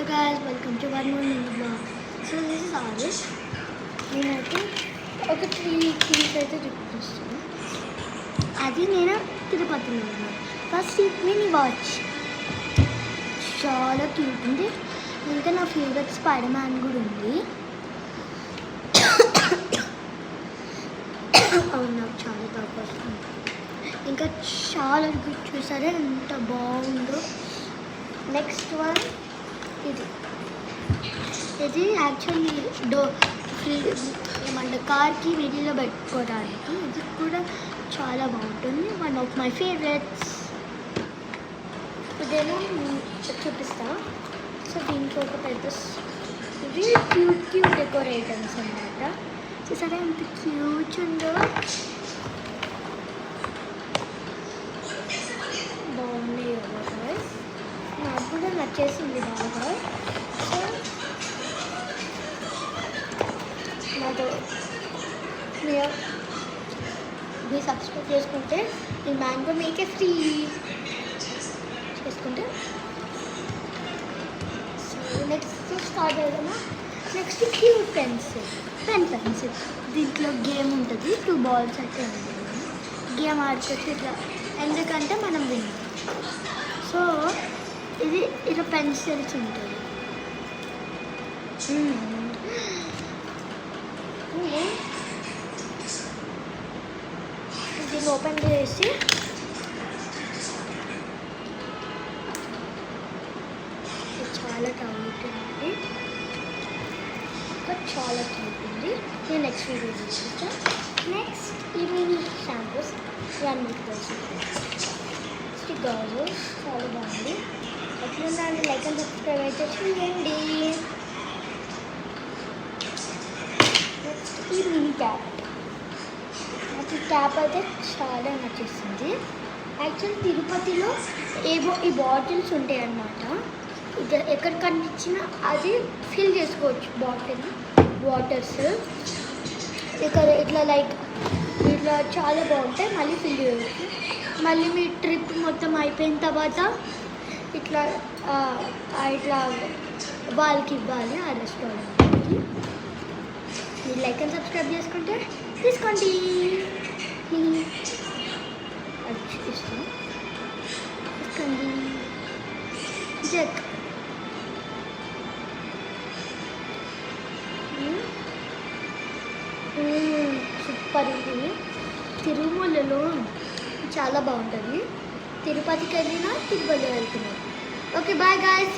Hello guys, welcome to one more new vlog. So this is Arish. నేనైతే ఒక 3 things అయితే చూపిస్తాను. అది నేను తిరుపతిలో ఉన్నాను. ఫస్ట్ మినీ వాచ్ చాలా క్యూట్ ఉంది. ఇంకా నా ఫేవరెట్ స్పైడర్ మ్యాన్ కూడా ఉంది. అవును, నాకు చాలా తక్కువ వస్తుంది. ఇంకా చాలా గుడ్ చూసారే ఎంత బాగుందో. నెక్స్ట్ వన్ ఇది యాక్చువల్లీ ఏమంటే కార్కి వీడియోలో పెట్టుకోవడానికి. ఇది కూడా చాలా బాగుంటుంది. One of my favourites. ఇదేమో చూపిస్తా. సో దీంట్లో ఒక పెద్ద ఇవి క్యూట్ డెకరేషన్స్ అన్నమాట. చూసారా ఎంత క్యూట్ ఉందో. బాగున్నాయి కదా, నాకు కూడా నచ్చేసింది బాగా. సో నాతో మీరు సబ్స్క్రైబ్ చేసుకుంటే ఈ మ్యాంగో మీకే ఫ్రీ చేసుకుంటే. సో నెక్స్ట్ స్టార్ట్ అవుతామా. Next cute pencil. దీంట్లో గేమ్ ఉంటుంది. 2 balls అయితే ఉంటుంది. గేమ్ ఆడుతుంది ఇట్లా, ఎందుకంటే మనం విన్నాం. సో ఇది ఇలా పెన్సిల్స్ ఉంటుంది. దీన్ని ఓపెన్ చేసి చాలా క్యూట్ ఉంది. ఇంకా చాలా క్యూట్ ఉంది. నేను నెక్స్ట్ వీడియో చూపిస్తాను. నెక్స్ట్ ఈ మినీ షాంపూస్ ఇవన్నీ గాజు చాలా బాగుంది. ఎట్లుందండి, లైక్ అండ్ సబ్స్క్రైబ్ అయితే చేయండి. నెక్స్ట్ ఈ మినీ క్యాప్. నాకు ఈ క్యాప్ అయితే చాలా నచ్చేస్తుంది. యాక్చువల్లీ తిరుపతిలో ఏవో ఈ బాటిల్స్ ఉంటాయి అన్నమాట. ఇది ఎక్కడ కనిపించినా అది ఫిల్ చేసుకోవచ్చు. వాటర్స్ ఇక్కడ ఇట్లా లైక్ ఇట్లా చాలా బాగుంటాయి. మళ్ళీ ఫిల్ చేయవచ్చు. మళ్ళీ మీ ట్రిప్ మొత్తం అయిపోయిన తర్వాత ఇట్లా వాళ్ళకి ఇవ్వాలి ఆ రెస్టారెంట్కి. మీరు లైక్ అండ్ సబ్స్క్రైబ్ చేసుకుంటే తీసుకోండి. ఇష్టం తీసుకోండి. జగ్ సూపర్ ఉంది. తిరుమలలో చాలా బాగుంటుంది. తిరుపతికి వెళ్ళినా తిరుపతి వెళ్తున్నాం. Okay bye guys.